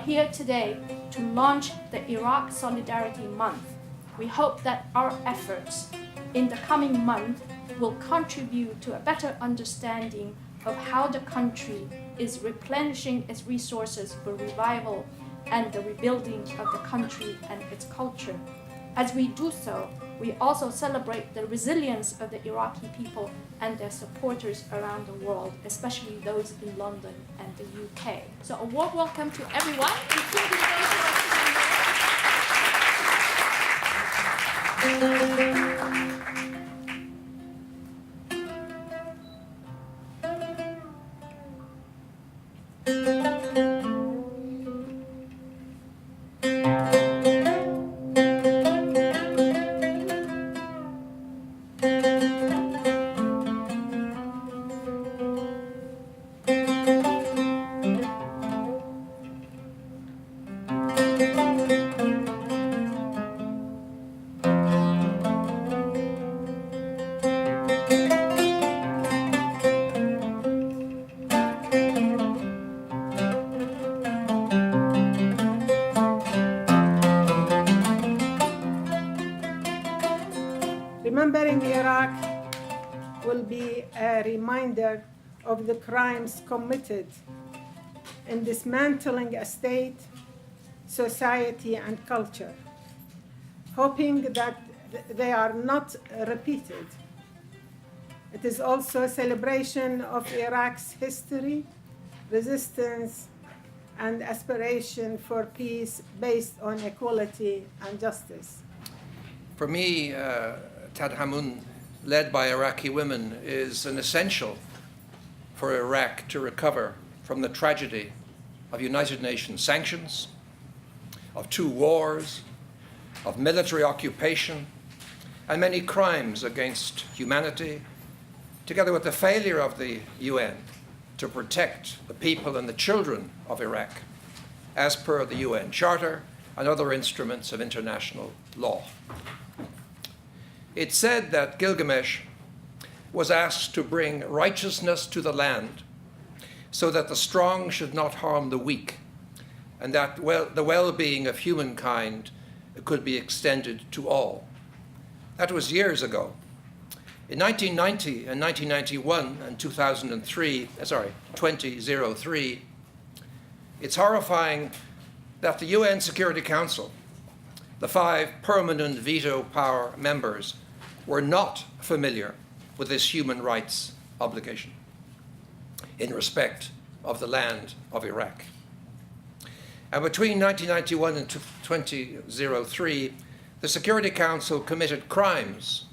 here today to launch the Iraq Solidarity Month. We hope that our efforts in the coming month will contribute to a better understanding of how the country is replenishing its resources for revival and the rebuilding of the country and its culture. As we do so, we also celebrate the resilience of the Iraqi people and their supporters around the world, especially those in London and the UK. So a warm welcome to everyone, including those who are Remembering Iraq will be a reminder of the crimes committed in dismantling a state, society, and culture, hoping that they are not repeated. It is also a celebration of Iraq's history, resistance, and aspiration for peace based on equality and justice. For me, Tadhamun, led by Iraqi women, is an essential for Iraq to recover from the tragedy of United Nations sanctions, of 2 wars, of military occupation, and many crimes against humanity, together with the failure of the UN to protect the people and the children of Iraq, as per the UN Charter and other instruments of international law. It's said that Gilgamesh was asked to bring righteousness to the land so that the strong should not harm the weak, and that the well-being of humankind could be extended to all. That was years ago. In 1990 and 1991 and 2003, it's horrifying that the UN Security Council, the 5 permanent veto power members, were not familiar with this human rights obligation in respect of the land of Iraq. And between 1991 and 2003, the Security Council committed crimes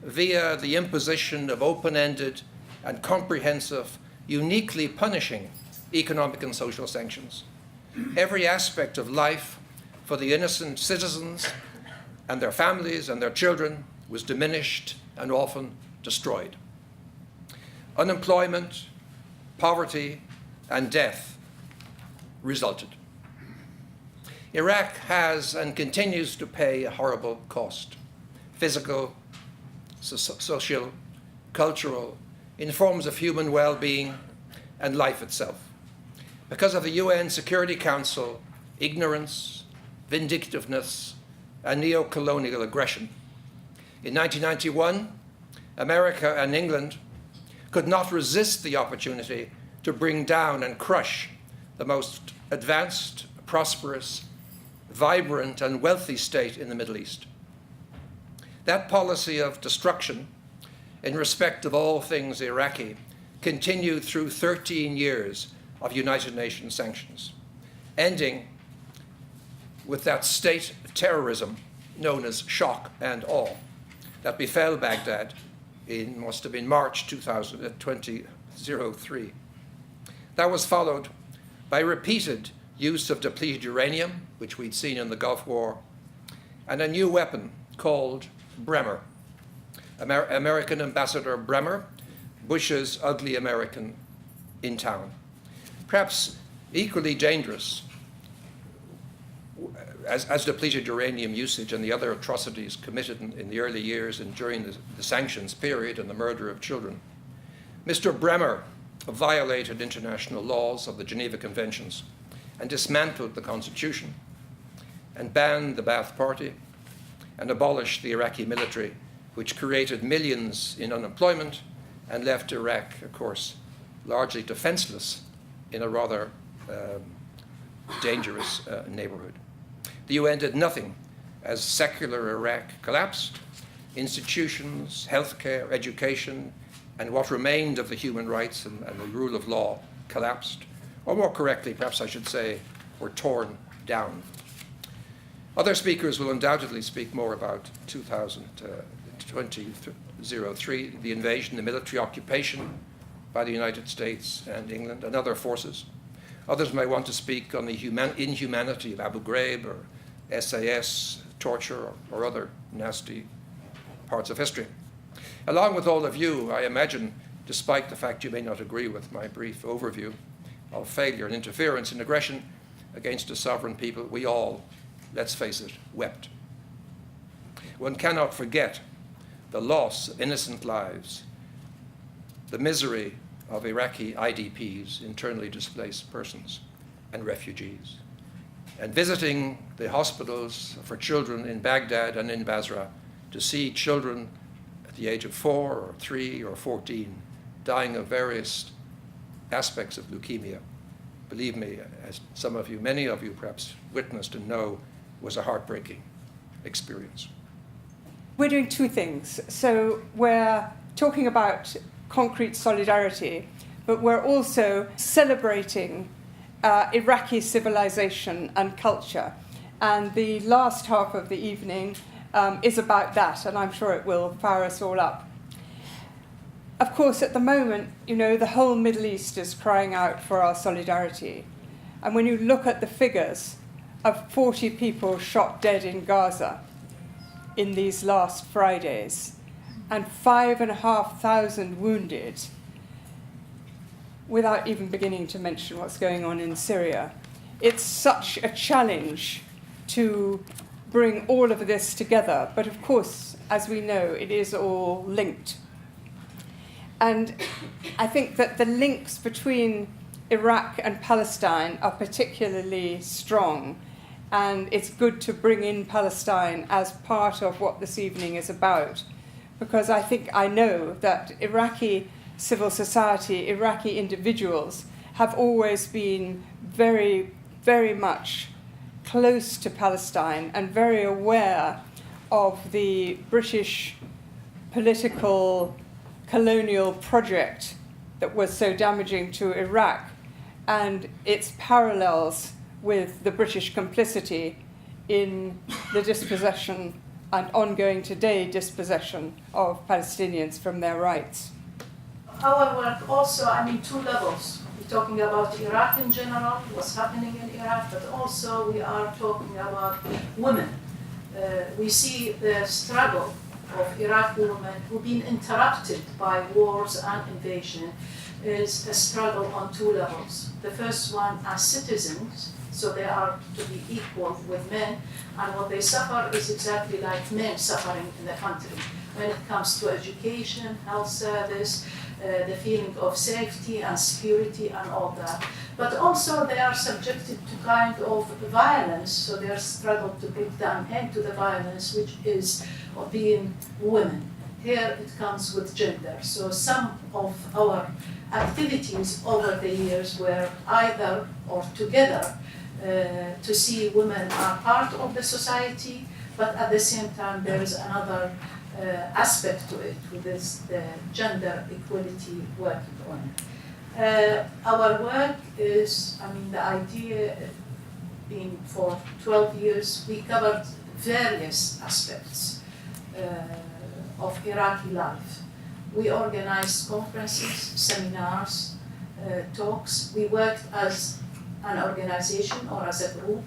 via the imposition of open-ended and comprehensive, uniquely punishing economic and social sanctions. Every aspect of life for the innocent citizens and their families and their children was diminished and often destroyed. Unemployment, poverty, and death resulted. Iraq has and continues to pay a horrible cost, physical, social, cultural, in forms of human well-being and life itself, because of the UN Security Council ignorance, vindictiveness, and neo-colonial aggression. In 1991, America and England could not resist the opportunity to bring down and crush the most advanced, prosperous, vibrant, and wealthy state in the Middle East. That policy of destruction in respect of all things Iraqi continued through 13 years of United Nations sanctions, ending with that state terrorism known as shock and awe that befell Baghdad in, must have been March 2003. That was followed by repeated use of depleted uranium, which we'd seen in the Gulf War, and a new weapon called Bremer. American Ambassador Bremer, Bush's ugly American in town. Perhaps equally dangerous as depleted uranium usage and the other atrocities committed in the early years and during the sanctions period and the murder of children. Mr. Bremer violated international laws of the Geneva Conventions and dismantled the constitution, and banned the Ba'ath Party, and abolished the Iraqi military, which created millions in unemployment and left Iraq, of course, largely defenseless in a rather dangerous neighborhood. The UN did nothing as secular Iraq collapsed. Institutions, healthcare, education, and what remained of the human rights and the rule of law collapsed, or more correctly, perhaps I should say, were torn down. Other speakers will undoubtedly speak more about 2003, the invasion, the military occupation by the United States and England and other forces. Others may want to speak on the inhumanity of Abu Ghraib or SAS, torture, or other nasty parts of history. Along with all of you, I imagine, despite the fact you may not agree with my brief overview of failure and interference and aggression against a sovereign people, we all, let's face it, wept. One cannot forget the loss of innocent lives, the misery of Iraqi IDPs, internally displaced persons, and refugees. And visiting the hospitals for children in Baghdad and in Basra, to see children at the age of 4 or 3 or 14 dying of various aspects of leukemia, believe me, as some of you, many of you perhaps witnessed and know, was a heartbreaking experience. We're doing two things. So we're talking about concrete solidarity, but we're also celebrating Iraqi civilization and culture. And the last half of the evening is about that, and I'm sure it will fire us all up. Of course, at the moment, you know, the whole Middle East is crying out for our solidarity. And when you look at the figures of 40 people shot dead in Gaza in these last Fridays, and 5,500 wounded, without even beginning to mention what's going on in Syria, it's such a challenge to bring all of this together. But of course, as we know, it is all linked. And I think that the links between Iraq and Palestine are particularly strong. And it's good to bring in Palestine as part of what this evening is about, because I know that Iraqi civil society, Iraqi individuals have always been very, very much close to Palestine and very aware of the British political colonial project that was so damaging to Iraq and its parallels with the British complicity in the dispossession and ongoing today dispossession of Palestinians from their rights. Our work also, two levels. We're talking about Iraq in general, what's happening in Iraq, but also we are talking about women. We see the struggle of Iraqi women who've been interrupted by wars and invasion is a struggle on two levels. The first one as citizens, so they are to be equal with men, and what they suffer is exactly like men suffering in the country when it comes to education, health service, the feeling of safety and security and all that. But also they are subjected to kind of violence, so they are struggle to put down end to the violence, which is of being women. Here it comes with gender. So some of our activities over the years were either or together to see women are part of the society, but at the same time there is another aspect to it, which is the gender equality working on. Our work is, the idea being for 12 years, we covered various aspects of Iraqi life. We organized conferences, seminars, talks. We worked as an organization or as a group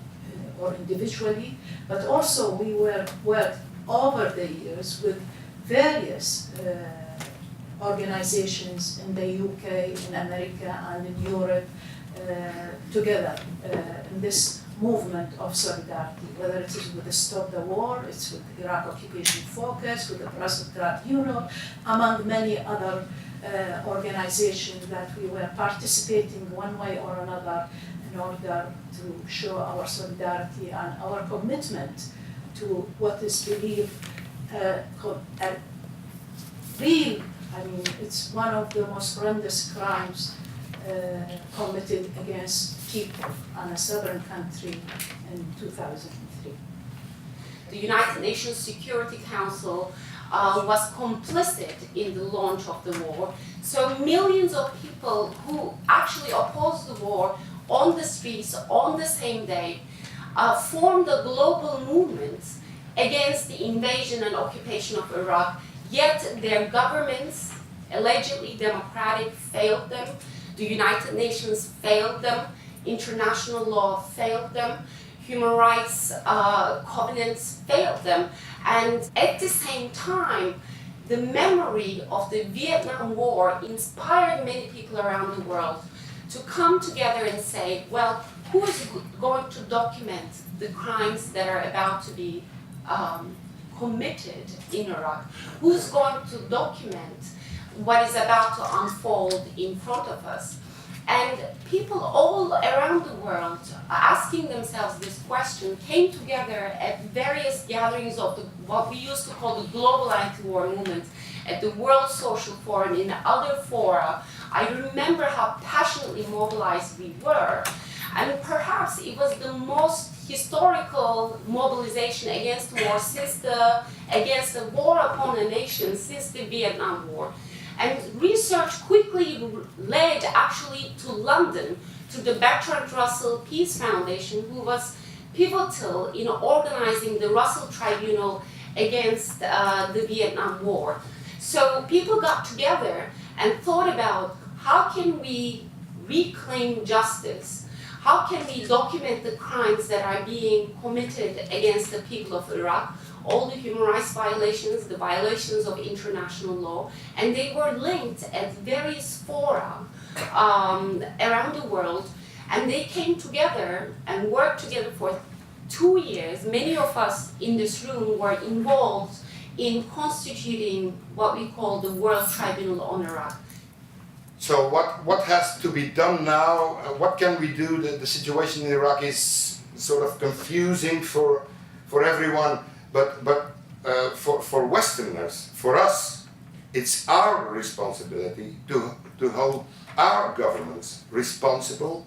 or individually, but also we worked over the years with various organizations in the UK, in America, and in Europe together in this movement of solidarity, whether it is with the Stop the War, it's with the Iraq Occupation Focus, with the Brussels Tribunal, among many other organizations that we were participating one way or another in order to show our solidarity and our commitment to what is believed real. I mean, it's one of the most horrendous crimes committed against people in a southern country in 2003. The United Nations Security Council was complicit in the launch of the war. So millions of people who actually opposed the war on the streets on the same day formed a global movement against the invasion and occupation of Iraq, yet their governments, allegedly democratic, failed them. The United Nations failed them. International law failed them. Human rights covenants failed them. And at the same time, the memory of the Vietnam War inspired many people around the world to come together and say, well, who is going to document the crimes that are about to be committed in Iraq? Who's going to document what is about to unfold in front of us? And people all around the world asking themselves this question came together at various gatherings of what we used to call the global anti-war movement, at the World Social Forum, in other fora. I remember how passionately mobilized we were. And perhaps it was the most historical mobilization against war against the war upon a nation since the Vietnam War. And research quickly led actually to London, to the Bertrand Russell Peace Foundation, who was pivotal in organizing the Russell Tribunal against the Vietnam War. So people got together and thought about how can we reclaim justice? How can we document the crimes that are being committed against the people of Iraq? All the human rights violations, the violations of international law, and they were linked at various fora around the world, and they came together and worked together for 2 years. Many of us in this room were involved in constituting what we call the World Tribunal on Iraq. So what has to be done now? What can we do? The situation in Iraq is sort of confusing for everyone. But for Westerners, for us, it's our responsibility to hold our governments responsible,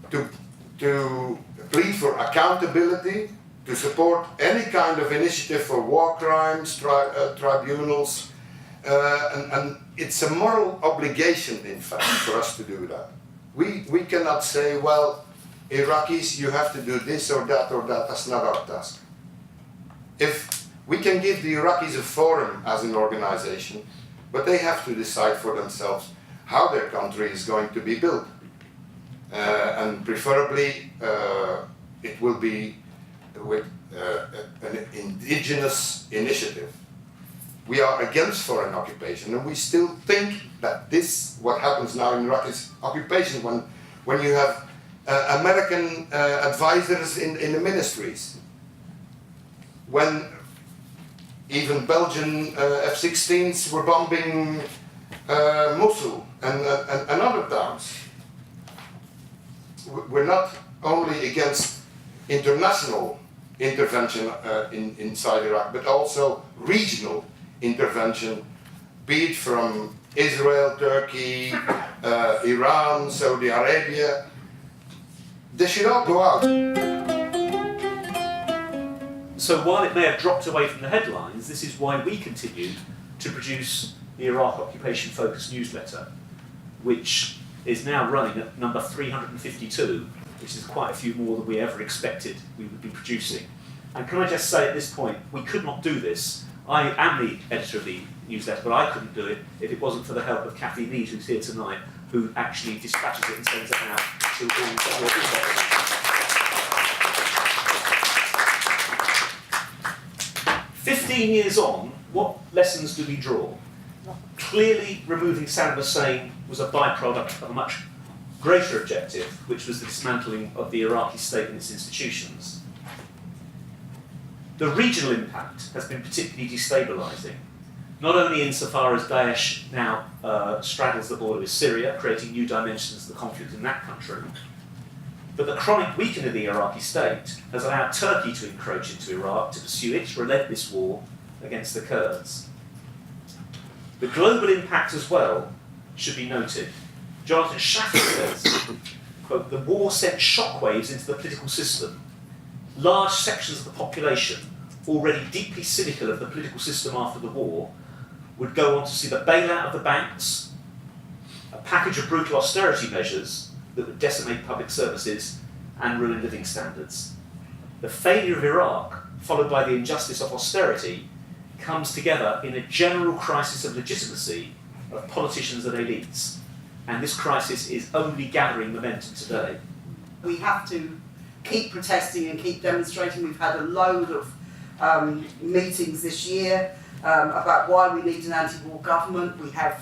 to plead for accountability, to support any kind of initiative for war crimes, tribunals, and it's a moral obligation, in fact, for us to do that. We cannot say, well, Iraqis, you have to do this or that, that's not our task. If we can give the Iraqis a forum as an organization, but they have to decide for themselves how their country is going to be built. And preferably it will be with an indigenous initiative. We are against foreign occupation, and we still think that what happens now in Iraq is occupation when you have American advisors in the ministries. When even Belgian F-16s were bombing Mosul and other towns. We're not only against international intervention inside Iraq, but also regional intervention, be it from Israel, Turkey, Iran, Saudi Arabia. They should all go out. So while it may have dropped away from the headlines, this is why we continued to produce the Iraq occupation-focused newsletter, which is now running at number 352, which is quite a few more than we ever expected we would be producing. And can I just say at this point, we could not do this. I am the editor of the newsletter, but I couldn't do it if it wasn't for the help of Kathy Mead, who's here tonight, who actually dispatches it and sends it out to all several people. 15 years on, what lessons do we draw? Clearly, removing Saddam Hussein was a byproduct of a much greater objective, which was the dismantling of the Iraqi state and its institutions. The regional impact has been particularly destabilising. not only insofar as Daesh now straddles the border with Syria, creating new dimensions of the conflict in that country, but the chronic weakening of the Iraqi state has allowed Turkey to encroach into Iraq to pursue its relentless war against the Kurds. The global impact as well should be noted. Jonathan Schaffer says, quote, "The war sent shockwaves into the political system. Large sections of the population, already deeply cynical of the political system after the war, would go on to see the bailout of the banks, a package of brutal austerity measures that would decimate public services and ruin living standards. The failure of Iraq, followed by the injustice of austerity, comes together in a general crisis of legitimacy of politicians and elites. And this crisis is only gathering momentum today." We have to keep protesting and keep demonstrating. We've had a load of meetings this year about why we need an anti-war government. We have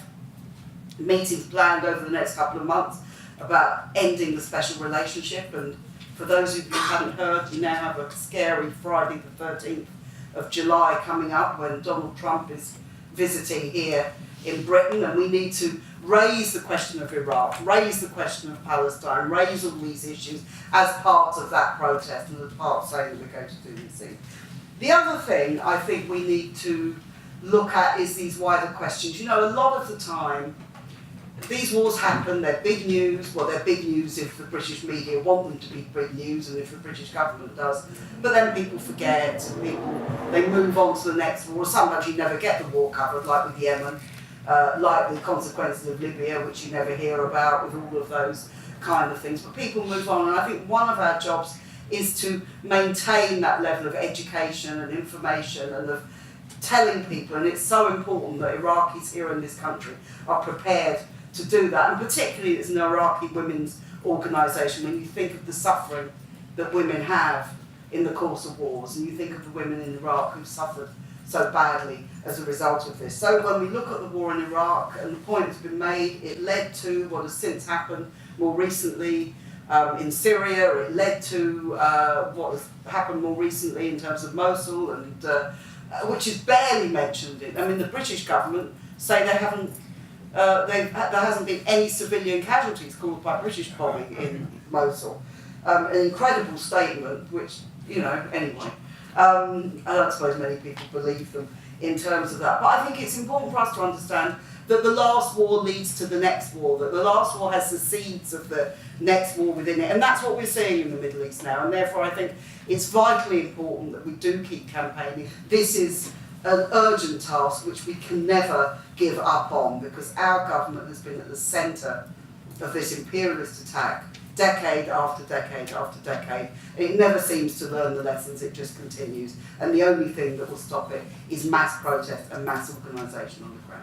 meetings planned over the next couple of months about ending the special relationship. And for those of you who haven't heard, we now have a scary Friday the 13th of July coming up when Donald Trump is visiting here in Britain, and we need to raise the question of Iraq, raise the question of Palestine, raise all these issues as part of that protest and as part of saying that we're going to do these things. The other thing I think we need to look at is these wider questions. You know, a lot of the time, these wars happen, they're big news. Well, they're big news if the British media want them to be big news and if the British government does. But then people forget, and they move on to the next war. Sometimes you never get the war covered, like with Yemen, like the consequences of Libya, which you never hear about, with all of those kind of things. But people move on, and I think one of our jobs is to maintain that level of education and information and of telling people, and it's so important that Iraqis here in this country are prepared to do that, and particularly as an Iraqi women's organisation, when you think of the suffering that women have in the course of wars, and you think of the women in Iraq who've suffered so badly as a result of this. So when we look at the war in Iraq, and the point has been made, it led to what has since happened more recently in Syria, it led to what has happened more recently in terms of Mosul, and which is barely mentioned. I mean, the British government say they haven't, there hasn't been any civilian casualties caused by British bombing in Mosul. An incredible statement, which, you know, anyway. I don't suppose many people believe them in terms of that. But I think it's important for us to understand that the last war leads to the next war, that the last war has the seeds of the next war within it. And that's what we're seeing in the Middle East now. And therefore I think it's vitally important that we do keep campaigning. This is an urgent task which we can never give up on, because our government has been at the centre of this imperialist attack decade after decade after decade. It never seems to learn the lessons, it just continues. And the only thing that will stop it is mass protest and mass organisation on the ground.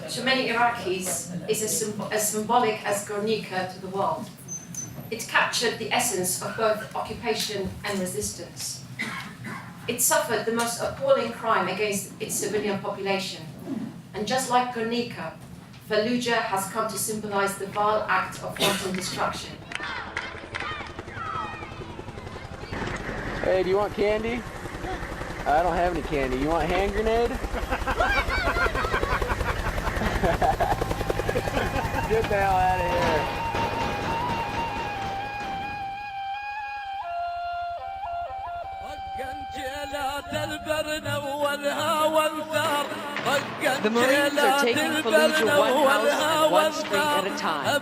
To many Iraqis, is as symbolic as Guernica to the world. It captured the essence of both occupation and resistance. It suffered the most appalling crime against its civilian population. And just like Guernica, Fallujah has come to symbolize the vile act of wanton destruction. Hey, do you want candy? I don't have any candy. You want a hand grenade? Get the hell out of here. The Marines are taking Fallujah one house and one street at a time.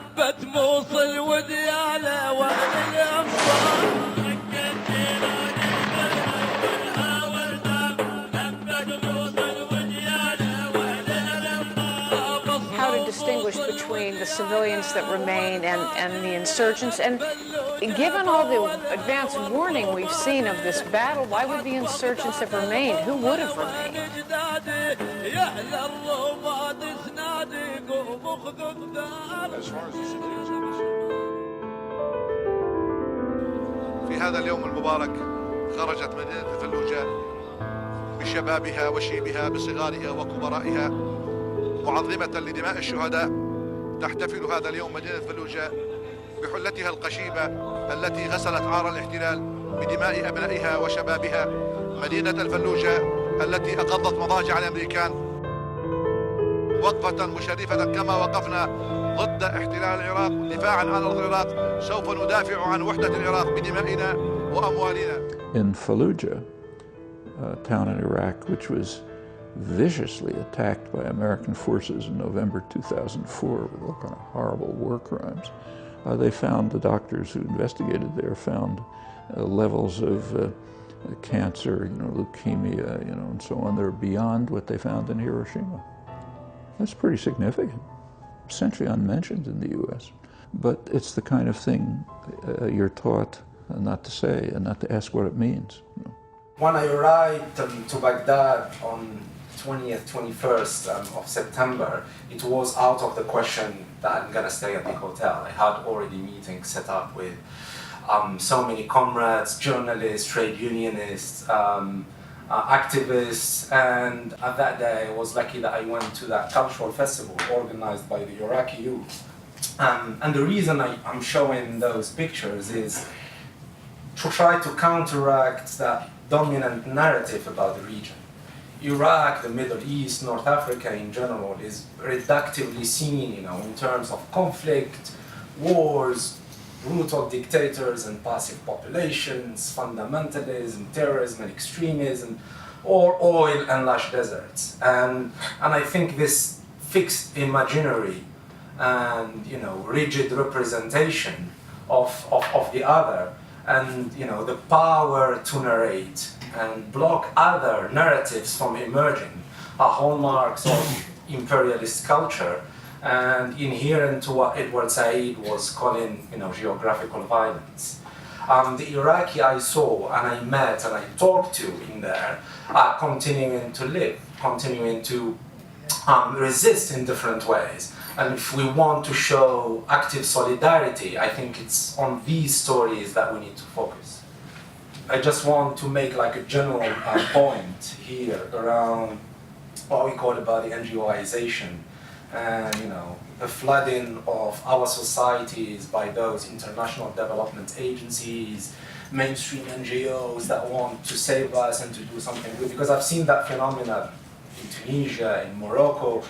Distinguish between the civilians that remain and the insurgents, and given all the advance warning we've seen of this battle, why would the insurgents have remained? Who would have remained? As far as the civilians are concerned. في هذا اليوم المبارك خرجت مدينة الفلوجة بشبابها وشيبها بصغارها وكبرائها معظمة لدماء الشهداء. تحتفل هذا اليوم مدينة الفلوجة بحلتها القشيبة التي غسلت عار الاحتلال بدماء أبنائها وشبابها. مدينة الفلوجة التي أقضت مضاجع الأمريكان وقفة مشرفة كما وقفنا ضد احتلال العراق دفاعا عن أرض العراق. سوف ندافع عن وحدة العراق بدمائنا وأموالنا. In Fallujah, a town in Iraq which was viciously attacked by American forces in November 2004 with all kind of horrible war crimes, they found, the doctors who investigated there found levels of cancer, leukemia, and so on, that are beyond what they found in Hiroshima. That's pretty significant, essentially unmentioned in the U.S. But it's the kind of thing you're taught not to say and not to ask what it means. When I arrived to Baghdad on 20th, 21st of September, it was out of the question that I'm going to stay at the hotel. I had already meetings set up with so many comrades, journalists, trade unionists, activists, and at that day I was lucky that I went to that cultural festival organized by the Iraqi youth. And the reason I'm showing those pictures is to try to counteract that dominant narrative about the region. Iraq, the Middle East, North Africa in general is reductively seen, in terms of conflict, wars, brutal dictators and passive populations, fundamentalism, terrorism and extremism, or oil and lush deserts. And I think this fixed imaginary and rigid representation of the other, and the power to narrate and block other narratives from emerging are hallmarks of imperialist culture and inherent to what Edward Said was calling geographical violence. The Iraqi I saw and I met and I talked to in there are continuing to live, continuing to resist in different ways. And if we want to show active solidarity, I think it's on these stories that we need to focus. I just want to make like a general point here around what we call about the NGOization and the flooding of our societies by those international development agencies, mainstream NGOs that want to save us and to do something good. Because I've seen that phenomenon in Tunisia, in Morocco.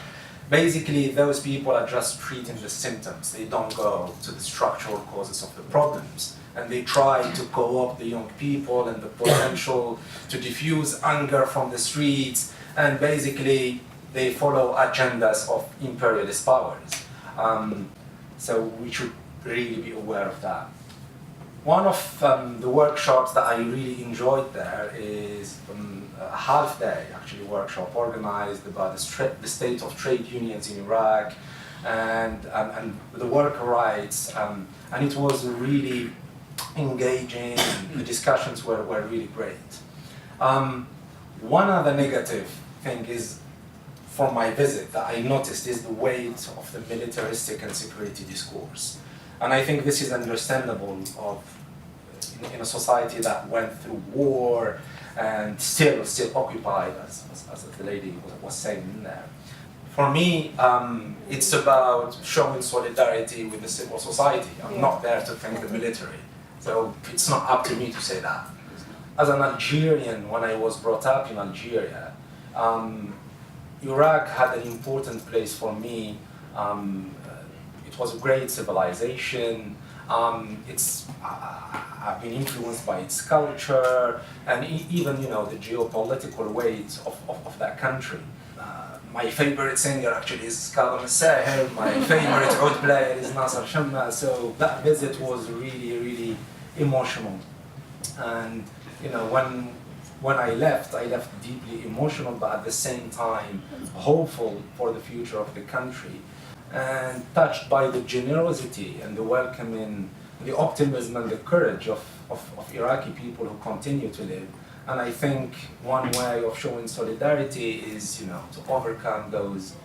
Basically, those people are just treating the symptoms. They don't go to the structural causes of the problems. And they try to co-opt the young people and the potential to diffuse anger from the streets. And basically, they follow agendas of imperialist powers. So we should really be aware of that. One of the workshops that I really enjoyed there is a half-day actually workshop organized about the state of trade unions in Iraq and the worker rights, and it was really engaging. The discussions were really great. One other negative thing is, from my visit, that I noticed is the weight of the militaristic and security discourse. And I think this is understandable in a society that went through war and still occupied, as the lady was saying in there. For me, it's about showing solidarity with the civil society. I'm not there to thank the military, so it's not up to me to say that. As an Algerian, when I was brought up in Algeria, Iraq had an important place for me. It was a great civilization. I've been influeed by its culture and even the geopolitical weight of that country. My favorite singer actually is Kalam Sahir. My favorite oud player is Nasser Shamma. So that visit was really emotional. And when I left deeply emotional, but at the same time hopeful for the future of the country, and touched by the generosity and the welcoming, the optimism and the courage of Iraqi people who continue to live. And I think one way of showing solidarity is, to overcome those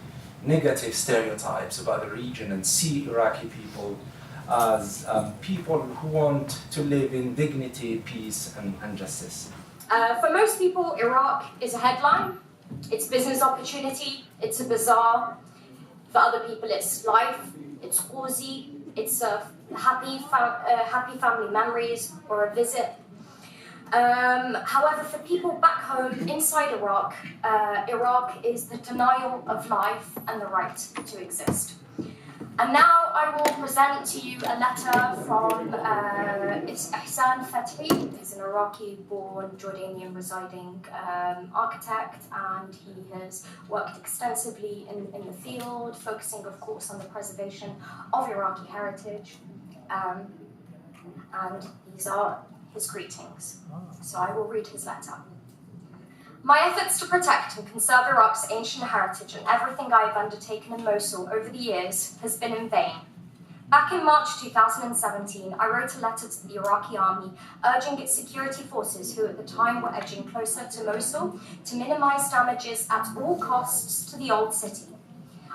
negative stereotypes about the region and see Iraqi people as people who want to live in dignity, peace, and justice. For most people, Iraq is a headline, it's business opportunity, it's a bazaar. For other people, it's life, it's cozy, it's happy family memories or a visit. However, for people back home inside Iraq, Iraq is the denial of life and the right to exist. And now I will present to you a letter from Ihsan who's an Iraqi-born, Jordanian-residing architect, and he has worked extensively in the field, focusing, of course, on the preservation of Iraqi heritage. And these are his greetings. So I will read his letter. My efforts to protect and conserve Iraq's ancient heritage and everything I have undertaken in Mosul over the years has been in vain. Back in March 2017, I wrote a letter to the Iraqi army urging its security forces, who at the time were edging closer to Mosul, to minimize damages at all costs to the old city.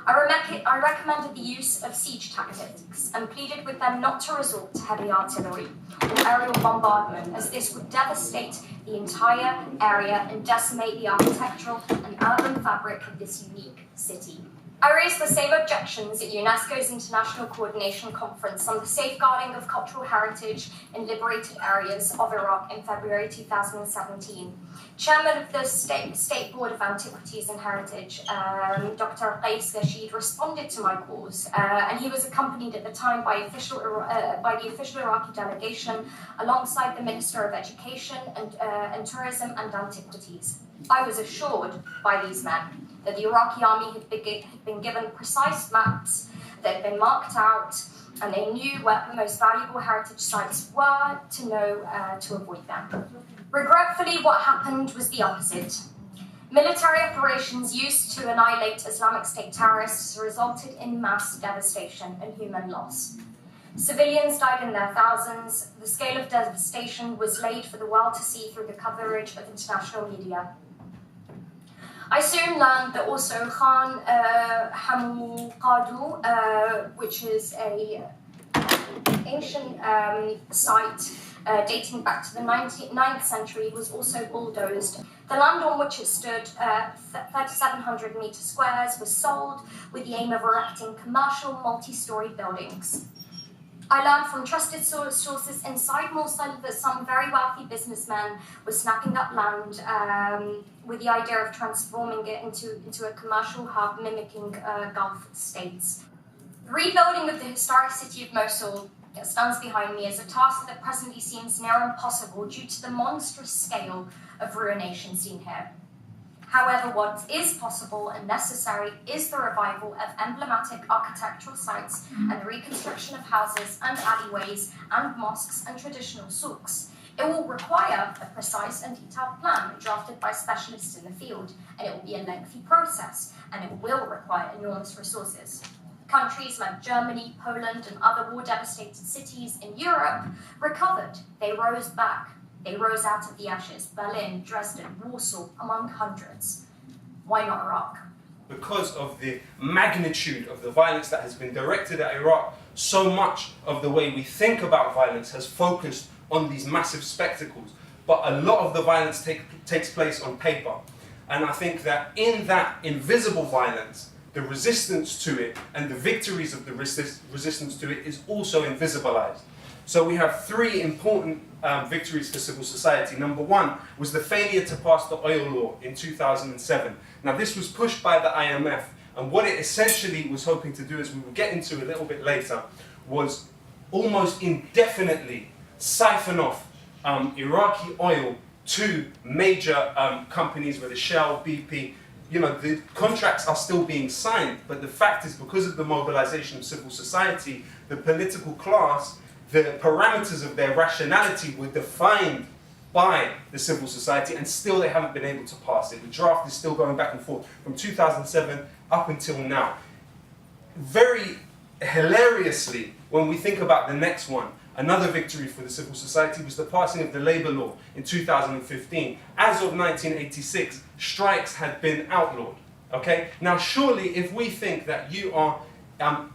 I recommended the use of siege tactics and pleaded with them not to resort to heavy artillery or aerial bombardment, as this would devastate the entire area and decimate the architectural and urban fabric of this unique city. I raised the same objections at UNESCO's International Coordination Conference on the Safeguarding of Cultural Heritage in Liberated Areas of Iraq in February 2017. Chairman of the State Board of Antiquities and Heritage, Dr. Ayça, responded to my calls, and he was accompanied at the time by the official Iraqi delegation alongside the Minister of Education and Tourism and Antiquities. I was assured by these men that the Iraqi army had been given precise maps that had been marked out, and they knew where the most valuable heritage sites were to know to avoid them. Regretfully, what happened was the opposite. Military operations used to annihilate Islamic State terrorists resulted in mass devastation and human loss. Civilians died in their thousands. The scale of devastation was laid for the world to see through the coverage of international media. I soon learned that also Khan Hamouchene, which is an ancient site dating back to the 9th century, was also bulldozed. The land on which it stood, 3,700 meter squares, was sold with the aim of erecting commercial multi-storied buildings. I learned from trusted sources inside Mosul that some very wealthy businessmen were snapping up land with the idea of transforming it into a commercial hub mimicking Gulf states. The rebuilding of the historic city of Mosul that stands behind me is a task that presently seems near impossible due to the monstrous scale of ruination seen here. However, what is possible and necessary is the revival of emblematic architectural sites and the reconstruction of houses and alleyways and mosques and traditional souks. It will require a precise and detailed plan drafted by specialists in the field, and it will be a lengthy process, and it will require enormous resources. Countries like Germany, Poland, and other war-devastated cities in Europe recovered. They rose back. They rose out of the ashes. Berlin, Dresden, Warsaw, among hundreds. Why not Iraq? Because of the magnitude of the violence that has been directed at Iraq, so much of the way we think about violence has focused on these massive spectacles. But a lot of the violence takes place on paper. And I think that in that invisible violence, the resistance to it and the victories of the resistance to it is also invisibilized. So we have three important victories for civil society. Number one was the failure to pass the oil law in 2007. Now this was pushed by the IMF, and what it essentially was hoping to do, as we will get into a little bit later, was almost indefinitely siphon off Iraqi oil to major companies, whether Shell, BP. You know, the contracts are still being signed, but the fact is, because of the mobilization of civil society, the political class, the parameters of their rationality were defined by the civil society, and still they haven't been able to pass it. The draft is still going back and forth from 2007 up until now. Very hilariously, when we think about the next one, another victory for the civil society was the passing of the labor law in 2015. As of 1986, strikes had been outlawed. Okay? Now, surely, if we think that you are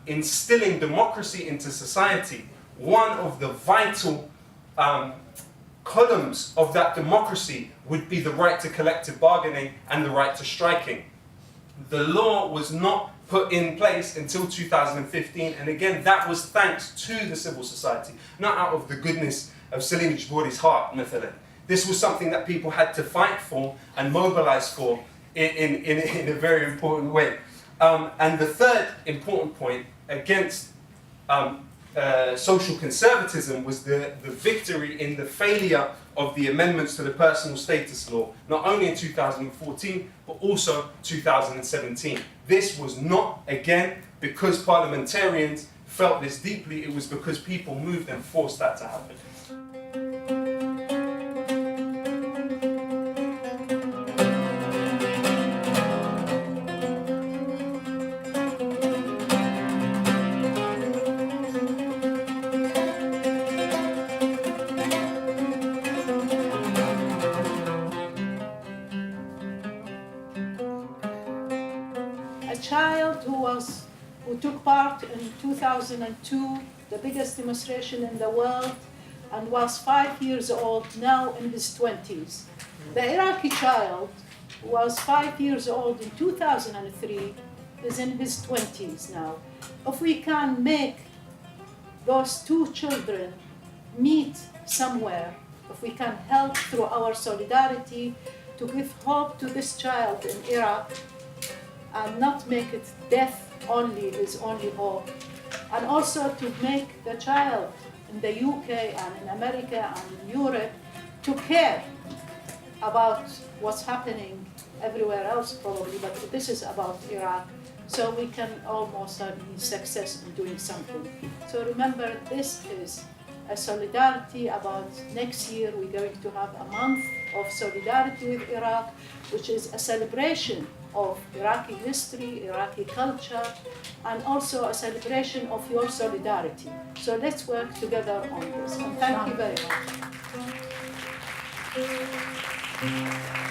instilling democracy into society, one of the vital columns of that democracy would be the right to collective bargaining and the right to striking. The law was not put in place until 2015, and again, that was thanks to the civil society, not out of the goodness of Selim Jbori's heart, مثلا. This was something that people had to fight for and mobilize for in a very important way. And the third important point against social conservatism was the victory in the failure of the amendments to the personal status law, not only in 2014, but also 2017. This was not, again, because parliamentarians felt this deeply, it was because people moved and forced that to happen. who took part in 2002, the biggest demonstration in the world, and was 5 years old, now in his 20s. The Iraqi child who was 5 years old in 2003 is in his 20s now. If we can make those two children meet somewhere, if we can help through our solidarity to give hope to this child in Iraq and not make it death only his only hope, and also to make the child in the UK and in America and in Europe to care about what's happening everywhere else probably, but this is about Iraq, so we can almost have success in doing something. So remember, this is a solidarity about next year. We're going to have a month of solidarity with Iraq, which is a celebration of Iraqi history, Iraqi culture, and also a celebration of your solidarity. So let's work together on this. And thank you very much.